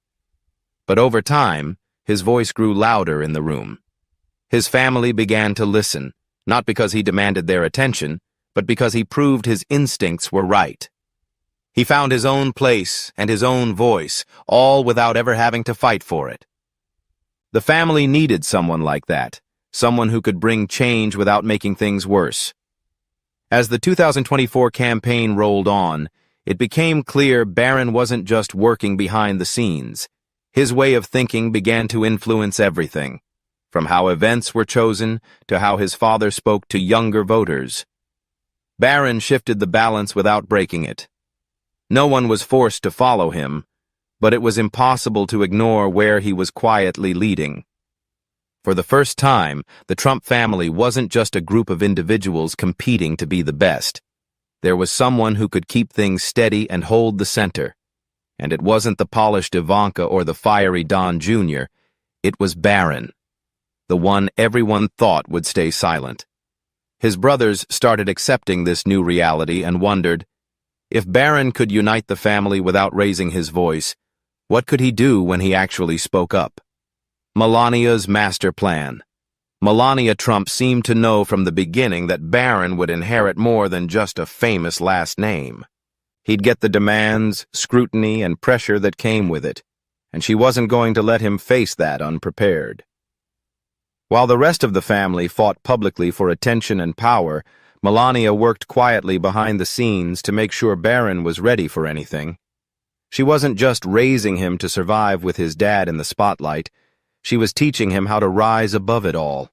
But over time, his voice grew louder in the room. His family began to listen, not because he demanded their attention, but because he proved his instincts were right. He found his own place and his own voice, all without ever having to fight for it. The family needed someone like that, someone who could bring change without making things worse. As the 2024 campaign rolled on, it became clear Barron wasn't just working behind the scenes. His way of thinking began to influence everything, from how events were chosen to how his father spoke to younger voters. Barron shifted the balance without breaking it. No one was forced to follow him, but it was impossible to ignore where he was quietly leading. For the first time, the Trump family wasn't just a group of individuals competing to be the best. There was someone who could keep things steady and hold the center. And it wasn't the polished Ivanka or the fiery Don Jr., it was Barron, the one everyone thought would stay silent. His brothers started accepting this new reality and wondered, if Barron could unite the family without raising his voice, what could he do when he actually spoke up? Melania's master plan. Melania Trump seemed to know from the beginning that Barron would inherit more than just a famous last name. He'd get the demands, scrutiny, and pressure that came with it, and she wasn't going to let him face that unprepared. While the rest of the family fought publicly for attention and power, Melania worked quietly behind the scenes to make sure Barron was ready for anything. She wasn't just raising him to survive with his dad in the spotlight, she was teaching him how to rise above it all.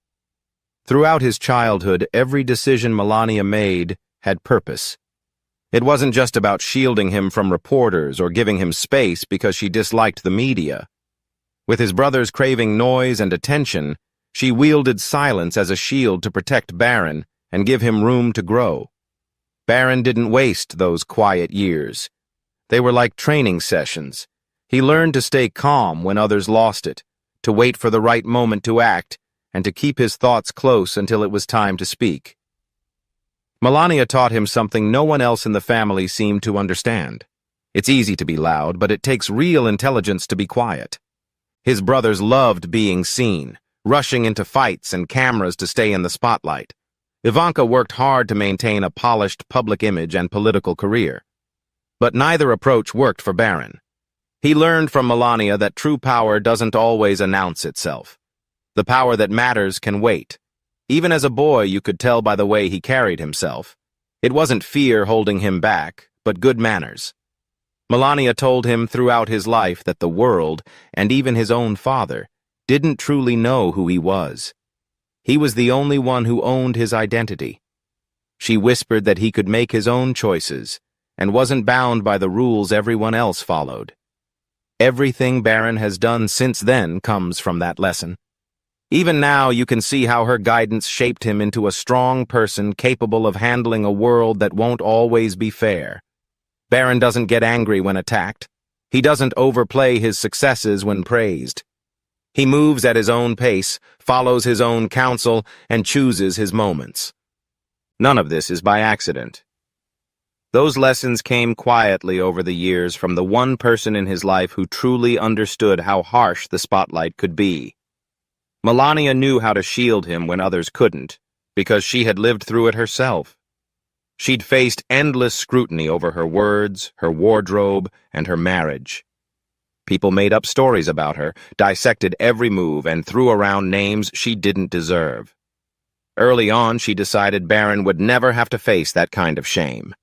Throughout his childhood, every decision Melania made had purpose. It wasn't just about shielding him from reporters or giving him space because she disliked the media. With his brothers craving noise and attention, she wielded silence as a shield to protect Barron and give him room to grow. Barron didn't waste those quiet years. They were like training sessions. He learned to stay calm when others lost it, to wait for the right moment to act, and to keep his thoughts close until it was time to speak. Melania taught him something no one else in the family seemed to understand. It's easy to be loud, but it takes real intelligence to be quiet. His brothers loved being seen, rushing into fights and cameras to stay in the spotlight. Ivanka worked hard to maintain a polished public image and political career. But neither approach worked for Barron. He learned from Melania that true power doesn't always announce itself. The power that matters can wait. Even as a boy, you could tell by the way he carried himself. It wasn't fear holding him back, but good manners. Melania told him throughout his life that the world, and even his own father, didn't truly know who he was. He was the only one who owned his identity. She whispered that he could make his own choices and wasn't bound by the rules everyone else followed. Everything Barron has done since then comes from that lesson. Even now, you can see how her guidance shaped him into a strong person capable of handling a world that won't always be fair. Barron doesn't get angry when attacked. He doesn't overplay his successes when praised. He moves at his own pace, follows his own counsel, and chooses his moments. None of this is by accident. Those lessons came quietly over the years from the one person in his life who truly understood how harsh the spotlight could be. Melania knew how to shield him when others couldn't, because she had lived through it herself. She'd faced endless scrutiny over her words, her wardrobe, and her marriage. People made up stories about her, dissected every move, and threw around names she didn't deserve. Early on, she decided Barron would never have to face that kind of shame.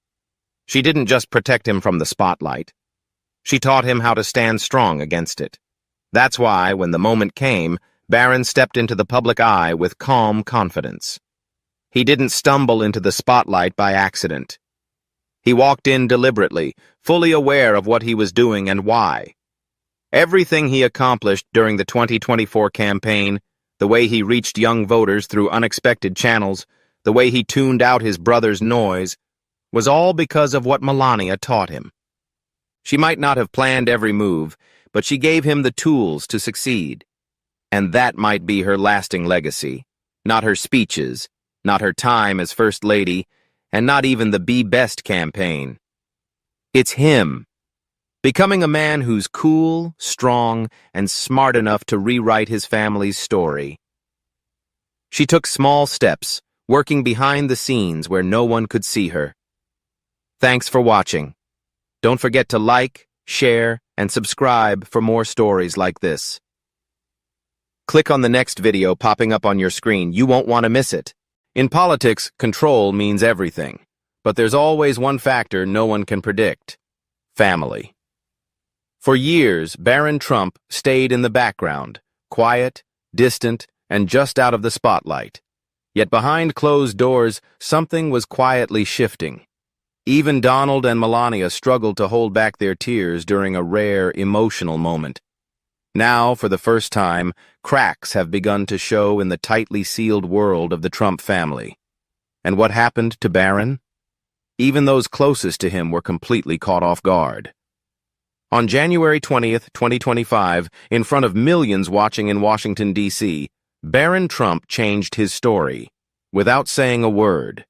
She didn't just protect him from the spotlight. She taught him how to stand strong against it. That's why, when the moment came, Barron stepped into the public eye with calm confidence. He didn't stumble into the spotlight by accident. He walked in deliberately, fully aware of what he was doing and why. Everything he accomplished during the 2024 campaign, the way he reached young voters through unexpected channels, the way he tuned out his brother's noise, was all because of what Melania taught him. She might not have planned every move, but she gave him the tools to succeed. And that might be her lasting legacy. Not her speeches, not her time as First Lady, and not even the Be Best campaign. It's him. Becoming a man who's cool, strong, and smart enough to rewrite his family's story. She took small steps, working behind the scenes where no one could see her. Thanks for watching. Don't forget to like, share, and subscribe for more stories like this. Click on the next video popping up on your screen. You won't want to miss it. In politics, control means everything. But there's always one factor no one can predict: family. For years, Barron Trump stayed in the background, quiet, distant, and just out of the spotlight. Yet behind closed doors, something was quietly shifting. Even Donald and Melania struggled to hold back their tears during a rare, emotional moment. Now, for the first time, cracks have begun to show in the tightly sealed world of the Trump family. And what happened to Barron? Even those closest to him were completely caught off guard. On January 20th, 2025, in front of millions watching in Washington, D.C., Barron Trump changed his story, without saying a word.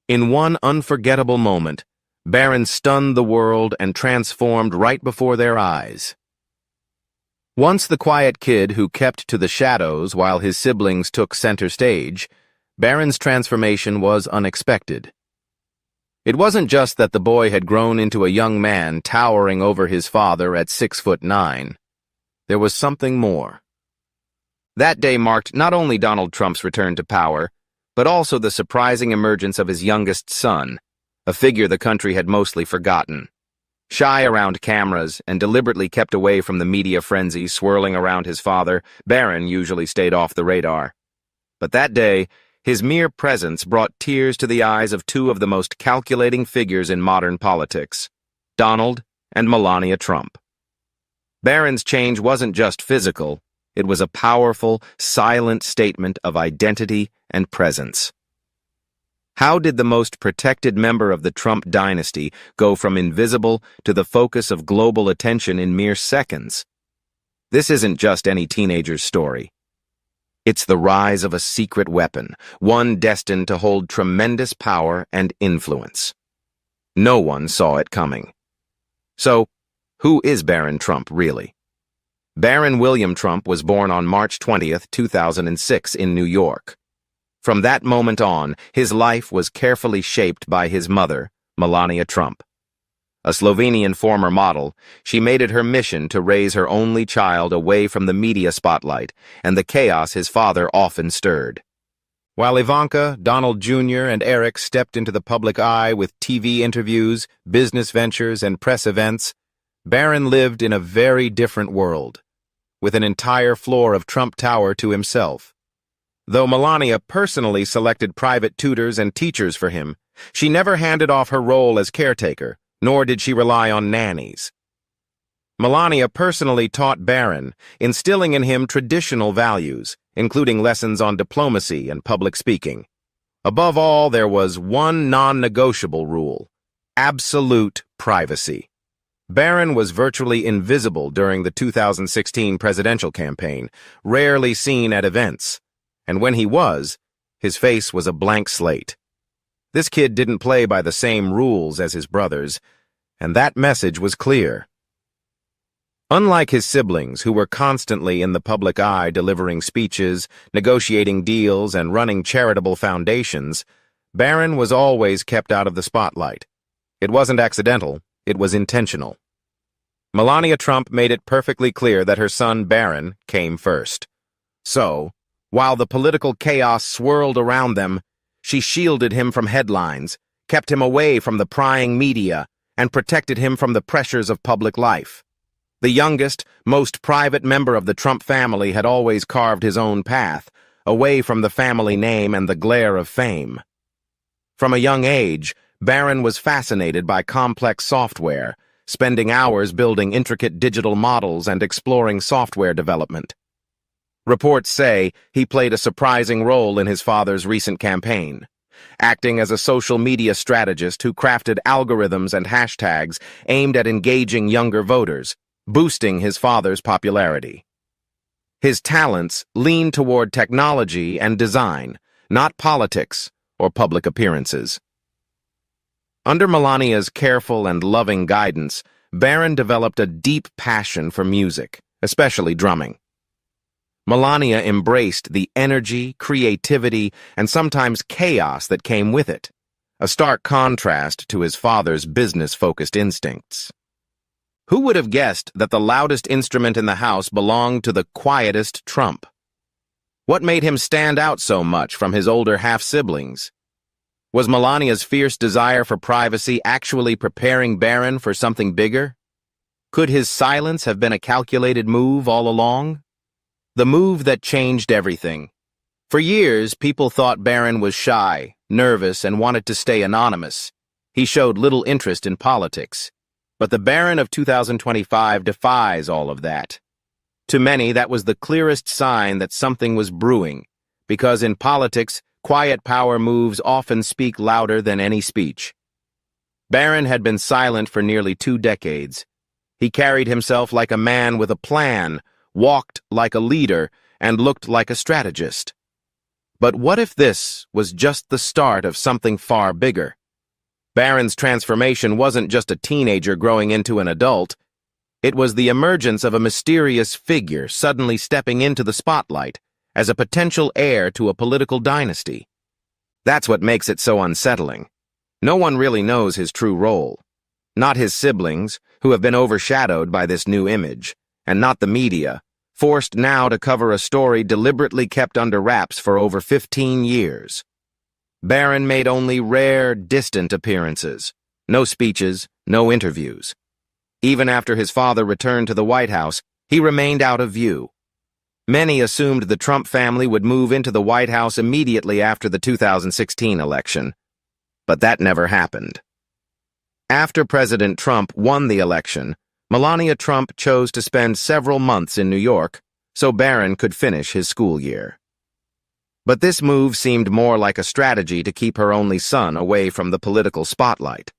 In one unforgettable moment, Barron stunned the world and transformed right before their eyes. Once the quiet kid who kept to the shadows while his siblings took center stage, Barron's transformation was unexpected. It wasn't just that the boy had grown into a young man towering over his father at 6'9". There was something more. That day marked not only Donald Trump's return to power, but also the surprising emergence of his youngest son, a figure the country had mostly forgotten. Shy around cameras and deliberately kept away from the media frenzy swirling around his father, Barron usually stayed off the radar. But that day, his mere presence brought tears to the eyes of two of the most calculating figures in modern politics, Donald and Melania Trump. Barron's change wasn't just physical, it was a powerful, silent statement of identity and presence. How did the most protected member of the Trump dynasty go from invisible to the focus of global attention in mere seconds? This isn't just any teenager's story. It's the rise of a secret weapon, one destined to hold tremendous power and influence. No one saw it coming. So, who is Barron Trump really? Barron William Trump was born on March 20th, 2006 in New York. From that moment on, his life was carefully shaped by his mother, Melania Trump. A Slovenian former model, she made it her mission to raise her only child away from the media spotlight and the chaos his father often stirred. While Ivanka, Donald Jr., and Eric stepped into the public eye with TV interviews, business ventures, and press events, Barron lived in a very different world, with an entire floor of Trump Tower to himself. Though Melania personally selected private tutors and teachers for him, she never handed off her role as caretaker, nor did she rely on nannies. Melania personally taught Barron, instilling in him traditional values, including lessons on diplomacy and public speaking. Above all, there was one non-negotiable rule: absolute privacy. Barron was virtually invisible during the 2016 presidential campaign, rarely seen at events, and when he was, his face was a blank slate. This kid didn't play by the same rules as his brothers, and that message was clear. Unlike his siblings, who were constantly in the public eye delivering speeches, negotiating deals, and running charitable foundations, Barron was always kept out of the spotlight. It wasn't accidental, it was intentional. Melania Trump made it perfectly clear that her son Barron came first. So, while the political chaos swirled around them, she shielded him from headlines, kept him away from the prying media, and protected him from the pressures of public life. The youngest, most private member of the Trump family had always carved his own path, away from the family name and the glare of fame. From a young age, Barron was fascinated by complex software, spending hours building intricate digital models and exploring software development. Reports say he played a surprising role in his father's recent campaign, acting as a social media strategist who crafted algorithms and hashtags aimed at engaging younger voters, boosting his father's popularity. His talents leaned toward technology and design, not politics or public appearances. Under Melania's careful and loving guidance, Barron developed a deep passion for music, especially drumming. Melania embraced the energy, creativity, and sometimes chaos that came with it, a stark contrast to his father's business-focused instincts. Who would have guessed that the loudest instrument in the house belonged to the quietest Trump? What made him stand out so much from his older half-siblings? Was Melania's fierce desire for privacy actually preparing Barron for something bigger? Could his silence have been a calculated move all along? The move that changed everything. For years, people thought Barron was shy, nervous, and wanted to stay anonymous. He showed little interest in politics. But the Barron of 2025 defies all of that. To many, that was the clearest sign that something was brewing, because in politics, quiet power moves often speak louder than any speech. Barron had been silent for nearly 2 decades. He carried himself like a man with a plan, walked like a leader, and looked like a strategist. But what if this was just the start of something far bigger? Barron's transformation wasn't just a teenager growing into an adult. It was the emergence of a mysterious figure suddenly stepping into the spotlight as a potential heir to a political dynasty. That's what makes it so unsettling. No one really knows his true role. Not his siblings, who have been overshadowed by this new image, and not the media, forced now to cover a story deliberately kept under wraps for over 15 years. Barron made only rare, distant appearances. No speeches, no interviews. Even after his father returned to the White House, he remained out of view. Many assumed the Trump family would move into the White House immediately after the 2016 election. But that never happened. After President Trump won the election, Melania Trump chose to spend several months in New York so Barron could finish his school year. But this move seemed more like a strategy to keep her only son away from the political spotlight.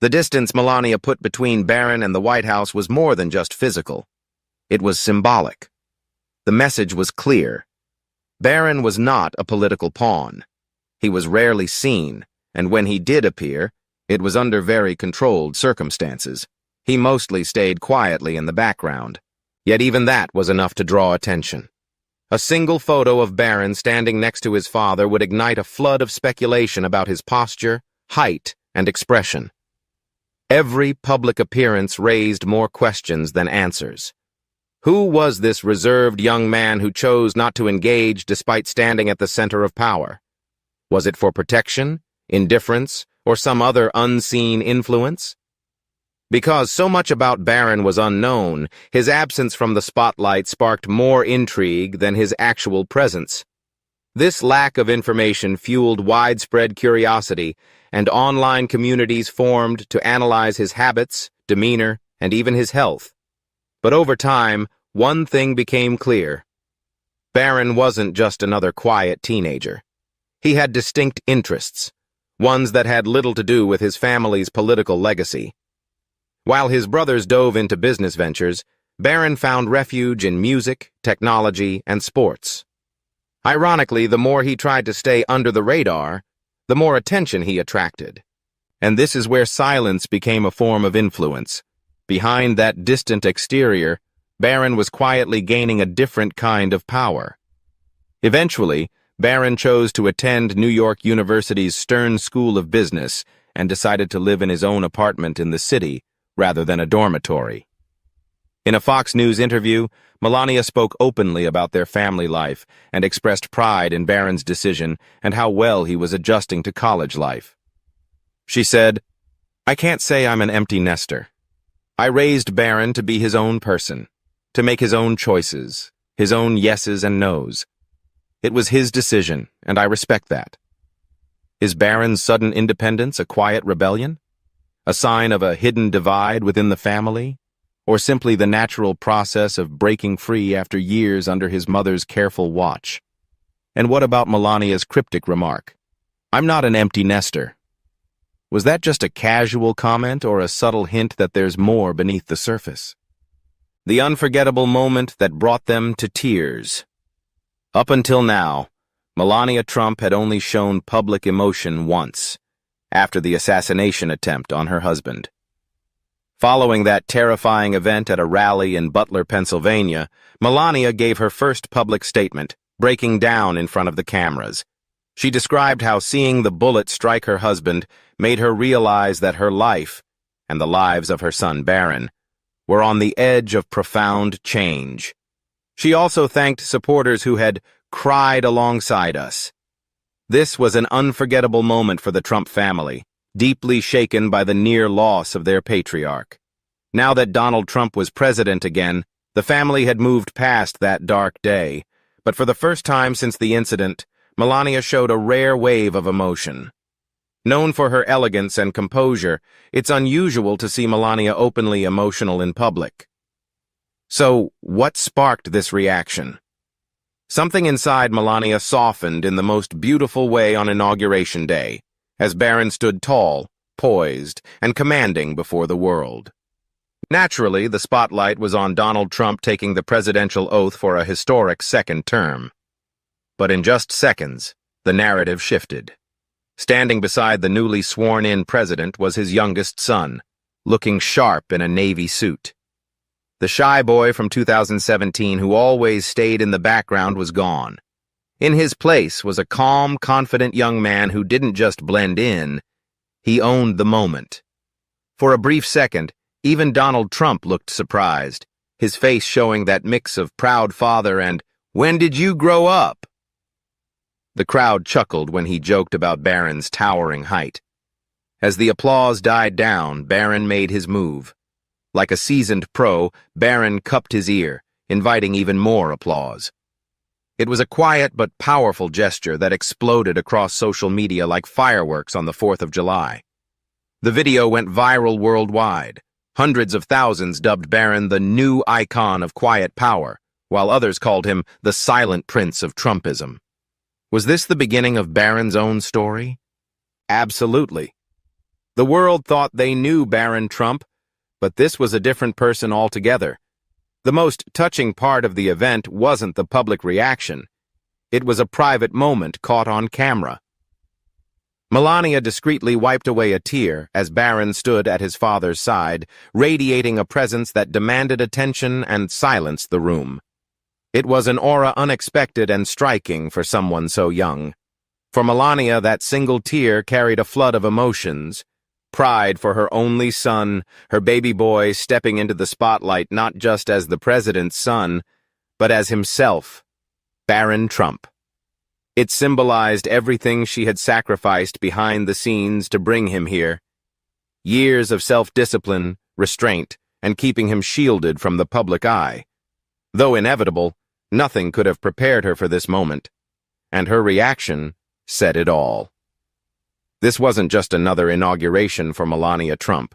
The distance Melania put between Barron and the White House was more than just physical. It was symbolic. The message was clear. Barron was not a political pawn. He was rarely seen, and when he did appear, it was under very controlled circumstances. He mostly stayed quietly in the background. Yet even that was enough to draw attention. A single photo of Barron standing next to his father would ignite a flood of speculation about his posture, height, and expression. Every public appearance raised more questions than answers. Who was this reserved young man who chose not to engage despite standing at the center of power? Was it for protection, indifference, or some other unseen influence? Because so much about Barron was unknown, his absence from the spotlight sparked more intrigue than his actual presence. This lack of information fueled widespread curiosity, and online communities formed to analyze his habits, demeanor, and even his health. But over time, one thing became clear. Barron wasn't just another quiet teenager. He had distinct interests, ones that had little to do with his family's political legacy. While his brothers dove into business ventures, Barron found refuge in music, technology, and sports. Ironically, the more he tried to stay under the radar, the more attention he attracted. And this is where silence became a form of influence. Behind that distant exterior, Barron was quietly gaining a different kind of power. Eventually, Barron chose to attend New York University's Stern School of Business and decided to live in his own apartment in the city rather than a dormitory. In a Fox News interview, Melania spoke openly about their family life and expressed pride in Barron's decision and how well he was adjusting to college life. She said, "I can't say I'm an empty nester. I raised Barron to be his own person, to make his own choices, his own yeses and nos. It was his decision, and I respect that." Is Barron's sudden independence a quiet rebellion? A sign of a hidden divide within the family? Or simply the natural process of breaking free after years under his mother's careful watch? And what about Melania's cryptic remark, "I'm not an empty nester"? Was that just a casual comment or a subtle hint that there's more beneath the surface? The unforgettable moment that brought them to tears. Up until now, Melania Trump had only shown public emotion once, after the assassination attempt on her husband. Following that terrifying event at a rally in Butler, Pennsylvania, Melania gave her first public statement, breaking down in front of the cameras. She described how seeing the bullet strike her husband made her realize that her life, and the lives of her son Barron, were on the edge of profound change. She also thanked supporters who had cried alongside us. This was an unforgettable moment for the Trump family, deeply shaken by the near loss of their patriarch. Now that Donald Trump was president again, the family had moved past that dark day, but for the first time since the incident, Melania showed a rare wave of emotion. Known for her elegance and composure, it's unusual to see Melania openly emotional in public. So, what sparked this reaction? Something inside Melania softened in the most beautiful way on Inauguration Day, as Barron stood tall, poised, and commanding before the world. Naturally, the spotlight was on Donald Trump taking the presidential oath for a historic second term. But in just seconds, the narrative shifted. Standing beside the newly sworn-in president was his youngest son, looking sharp in a navy suit. The shy boy from 2017 who always stayed in the background was gone. In his place was a calm, confident young man who didn't just blend in, he owned the moment. For a brief second, even Donald Trump looked surprised, his face showing that mix of proud father and, "When did you grow up?" The crowd chuckled when he joked about Barron's towering height. As the applause died down, Barron made his move. Like a seasoned pro, Barron cupped his ear, inviting even more applause. It was a quiet but powerful gesture that exploded across social media like fireworks on the 4th of July. The video went viral worldwide. Hundreds of thousands dubbed Barron the new icon of quiet power, while others called him the silent prince of Trumpism. Was this the beginning of Barron's own story? Absolutely. The world thought they knew Barron Trump, but this was a different person altogether. The most touching part of the event wasn't the public reaction. It was a private moment caught on camera. Melania discreetly wiped away a tear as Barron stood at his father's side, radiating a presence that demanded attention and silenced the room. It was an aura unexpected and striking for someone so young. For Melania, that single tear carried a flood of emotions. Pride for her only son, her baby boy stepping into the spotlight not just as the president's son, but as himself, Barron Trump. It symbolized everything she had sacrificed behind the scenes to bring him here. Years of self-discipline, restraint, and keeping him shielded from the public eye. Though inevitable, nothing could have prepared her for this moment, and her reaction said it all. This wasn't just another inauguration for Melania Trump.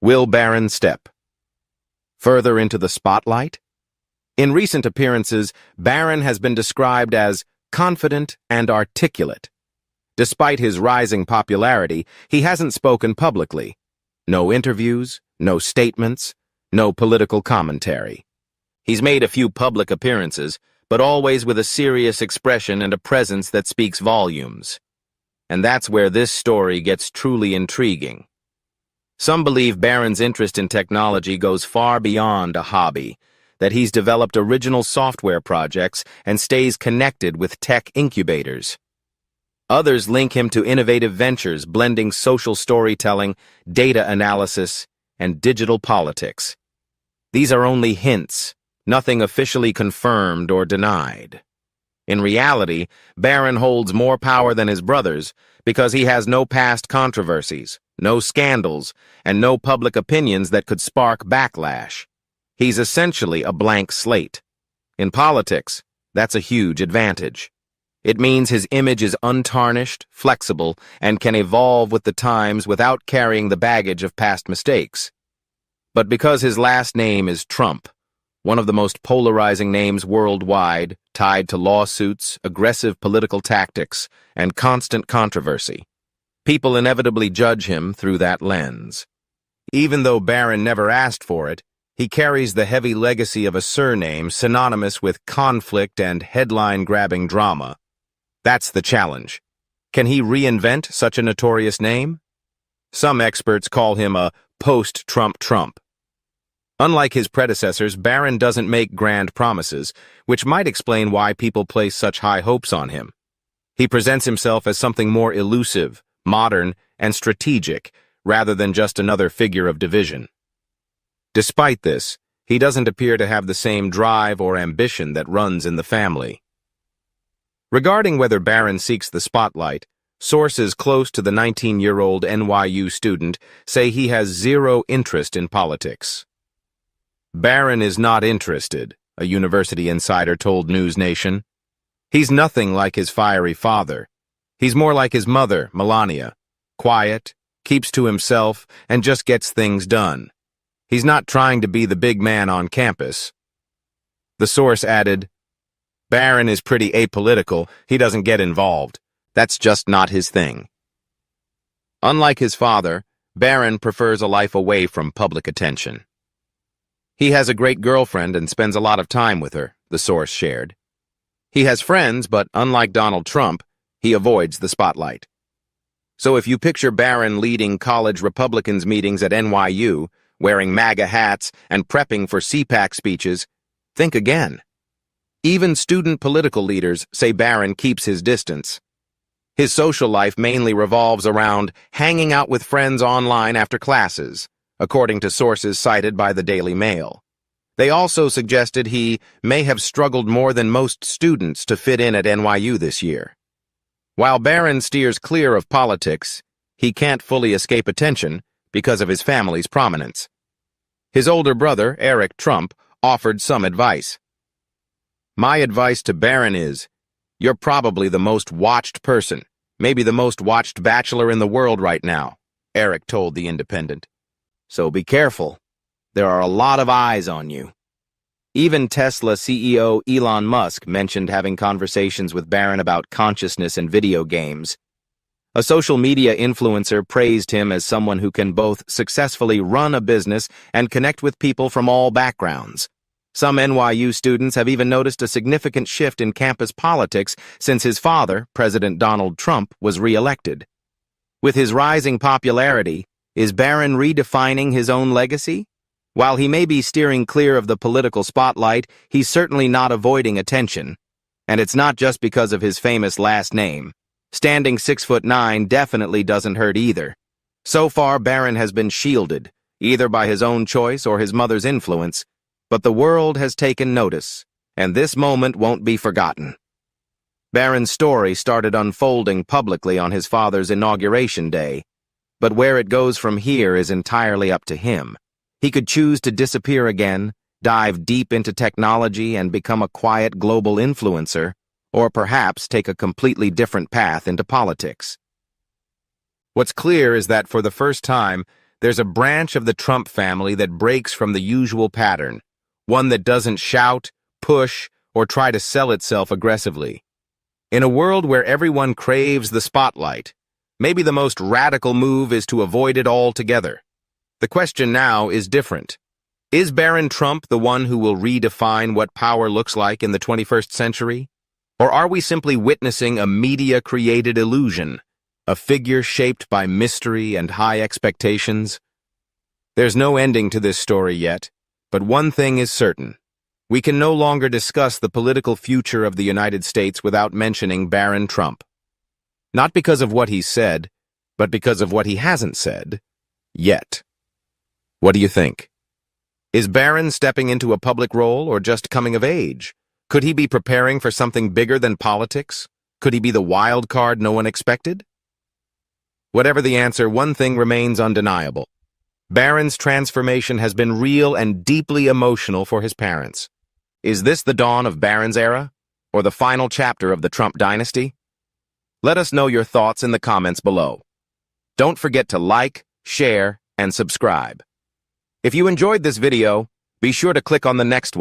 Will Barron step further into the spotlight? In recent appearances, Barron has been described as confident and articulate. Despite his rising popularity, he hasn't spoken publicly. No interviews, no statements, no political commentary. He's made a few public appearances, but always with a serious expression and a presence that speaks volumes. And that's where this story gets truly intriguing. Some believe Barron's interest in technology goes far beyond a hobby, that he's developed original software projects and stays connected with tech incubators. Others link him to innovative ventures blending social storytelling, data analysis, and digital politics. These are only hints, nothing officially confirmed or denied. In reality, Barron holds more power than his brothers because he has no past controversies, no scandals, and no public opinions that could spark backlash. He's essentially a blank slate. In politics, that's a huge advantage. It means his image is untarnished, flexible, and can evolve with the times without carrying the baggage of past mistakes. But because his last name is Trump, one of the most polarizing names worldwide, tied to lawsuits, aggressive political tactics, and constant controversy, people inevitably judge him through that lens. Even though Barron never asked for it, he carries the heavy legacy of a surname synonymous with conflict and headline-grabbing drama. That's the challenge. Can he reinvent such a notorious name? Some experts call him a post-Trump Trump. Unlike his predecessors, Barron doesn't make grand promises, which might explain why people place such high hopes on him. He presents himself as something more elusive, modern, and strategic, rather than just another figure of division. Despite this, he doesn't appear to have the same drive or ambition that runs in the family. Regarding whether Barron seeks the spotlight, sources close to the 19-year-old NYU student say he has zero interest in politics. Barron is not interested, a university insider told News Nation. He's nothing like his fiery father. He's more like his mother, Melania, quiet, keeps to himself, and just gets things done. He's not trying to be the big man on campus. The source added, Barron is pretty apolitical, he doesn't get involved. That's just not his thing. Unlike his father, Barron prefers a life away from public attention. He has a great girlfriend and spends a lot of time with her, the source shared. He has friends, but unlike Donald Trump, he avoids the spotlight. So if you picture Barron leading college Republicans meetings at NYU, wearing MAGA hats and prepping for CPAC speeches, think again. Even student political leaders say Barron keeps his distance. His social life mainly revolves around hanging out with friends online after classes, according to sources cited by the Daily Mail. They also suggested he may have struggled more than most students to fit in at NYU this year. While Barron steers clear of politics, he can't fully escape attention because of his family's prominence. His older brother, Eric Trump, offered some advice. My advice to Barron is, you're probably the most watched person, maybe the most watched bachelor in the world right now, Eric told The Independent. So be careful. There are a lot of eyes on you. Even Tesla CEO Elon Musk mentioned having conversations with Barron about consciousness and video games. A social media influencer praised him as someone who can both successfully run a business and connect with people from all backgrounds. Some NYU students have even noticed a significant shift in campus politics since his father, President Donald Trump, was re-elected. With his rising popularity, is Barron redefining his own legacy? While he may be steering clear of the political spotlight, he's certainly not avoiding attention. And it's not just because of his famous last name. Standing 6'9" definitely doesn't hurt either. So far, Barron has been shielded, either by his own choice or his mother's influence. But the world has taken notice, and this moment won't be forgotten. Barron's story started unfolding publicly on his father's inauguration day. but where it goes from here is entirely up to him. He could choose to disappear again, dive deep into technology and become a quiet global influencer, or perhaps take a completely different path into politics. What's clear is that for the first time, there's a branch of the Trump family that breaks from the usual pattern, one that doesn't shout, push, or try to sell itself aggressively. In a world where everyone craves the spotlight, maybe the most radical move is to avoid it altogether. The question now is different. Is Barron Trump the one who will redefine what power looks like in the 21st century? Or are we simply witnessing a media-created illusion, a figure shaped by mystery and high expectations? There's no ending to this story yet, but one thing is certain. We can no longer discuss the political future of the United States without mentioning Barron Trump. Not because of what he's said, but because of what he hasn't said yet. What do you think? Is Barron stepping into a public role or just coming of age? Could he be preparing for something bigger than politics? Could he be the wild card no one expected? Whatever the answer, one thing remains undeniable. Barron's transformation has been real and deeply emotional for his parents. Is this the dawn of Barron's era, or the final chapter of the Trump dynasty? Let us know your thoughts in the comments below. Don't forget to like, share, and subscribe. If you enjoyed this video, be sure to click on the next one.